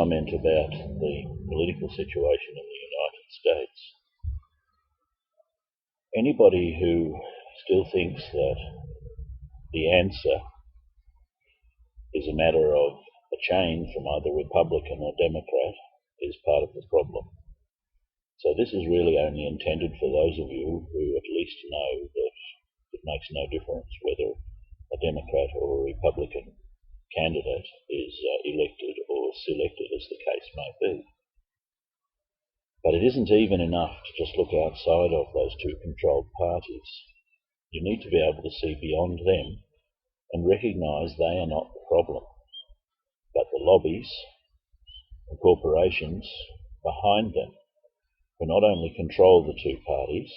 comment about the political situation in the United States. Anybody who still thinks that the answer is a matter of a chain from either Republican or Democrat is part of the problem. So this is really only intended for those of you who at least know that it makes no difference whether a Democrat or a Republican candidate is elected or selected, as the case may be. But it isn't even enough to just look outside of those two controlled parties. You need to be able to see beyond them and recognise they are not the problem, but the lobbies and corporations behind them, who not only control the two parties,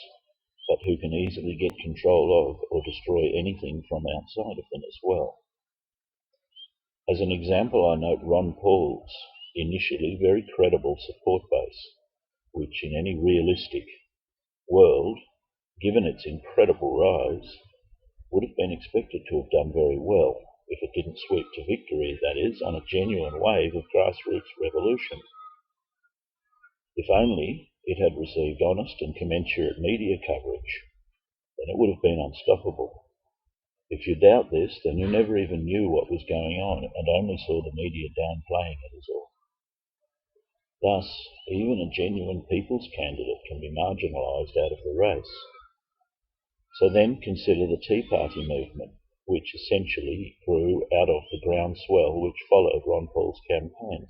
but who can easily get control of or destroy anything from outside of them as well. As an example, I note Ron Paul's initially very credible support base, which in any realistic world, given its incredible rise, would have been expected to have done very well if it didn't sweep to victory, that is, on a genuine wave of grassroots revolution. If only it had received honest and commensurate media coverage, then it would have been unstoppable. If you doubt this, then you never even knew what was going on and only saw the media downplaying it as all. Thus, even a genuine people's candidate can be marginalised out of the race. So then consider the Tea Party movement, which essentially grew out of the groundswell which followed Ron Paul's campaign.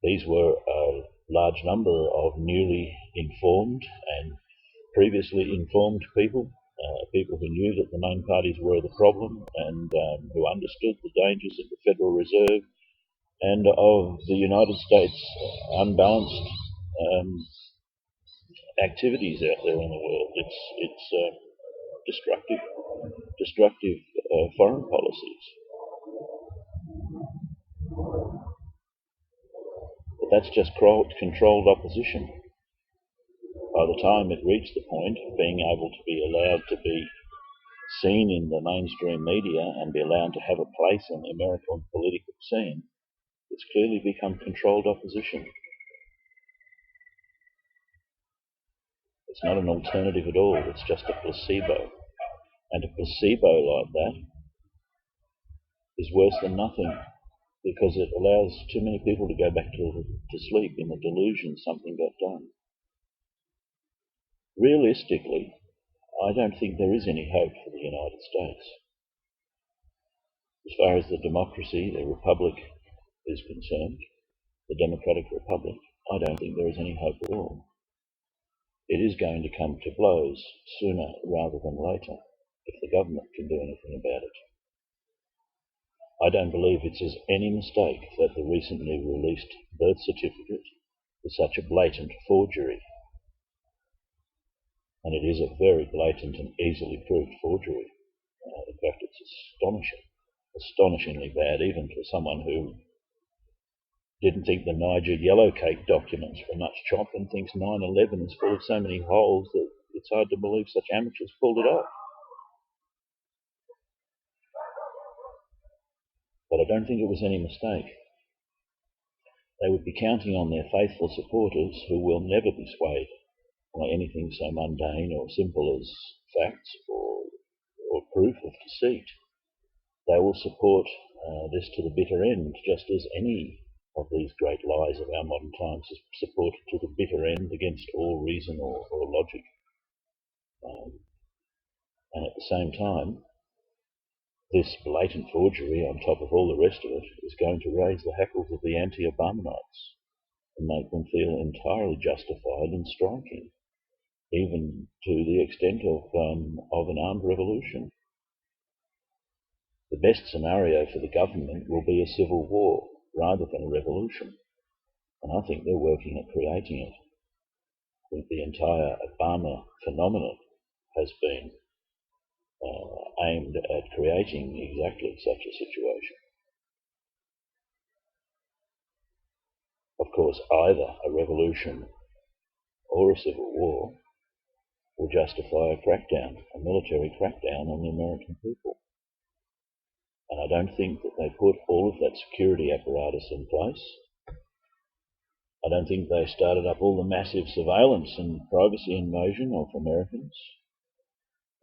These were a large number of newly informed and previously informed people, people who knew that the main parties were the problem and who understood the dangers of the Federal Reserve and of the United States' unbalanced activities out there in the world. It's destructive foreign policies. But that's just controlled opposition. By the time it reached the point of being able to be allowed to be seen in the mainstream media and be allowed to have a place in the American political scene, it's clearly become controlled opposition. It's not an alternative at all, it's just a placebo. And a placebo like that is worse than nothing, because it allows too many people to go back to sleep in the delusion something got done. Realistically, I don't think there is any hope for the United States. As far as the democracy, the republic is concerned, the democratic republic, I don't think there is any hope at all. It is going to come to blows sooner rather than later if the government can do anything about it. I don't believe it's any mistake that the recently released birth certificate is such a blatant forgery. And it is a very blatant and easily proved forgery. In fact, it's astonishingly bad, even for someone who didn't think the Niger Yellowcake documents were much chop and thinks 9/11 is full of so many holes that it's hard to believe such amateurs pulled it off. But I don't think it was any mistake. They would be counting on their faithful supporters who will never be swayed by anything so mundane or simple as facts or proof of deceit. They will support this to the bitter end, just as any of these great lies of our modern times is supported to the bitter end against all reason or logic. And at the same time, this blatant forgery, on top of all the rest of it, is going to raise the hackles of the anti-Obamanites and make them feel entirely justified in striking, even to the extent of an armed revolution. The best scenario for the government will be a civil war rather than a revolution, and I think they're working at creating it. I think the entire Obama phenomenon has been aimed at creating exactly such a situation. Of course, either a revolution or a civil war will justify a crackdown, a military crackdown on the American people. And I don't think that they put all of that security apparatus in place. I don't think they started up all the massive surveillance and privacy invasion of Americans.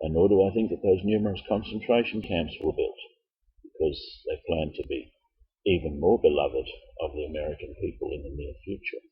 And nor do I think that those numerous concentration camps were built because they planned to be even more beloved of the American people in the near future.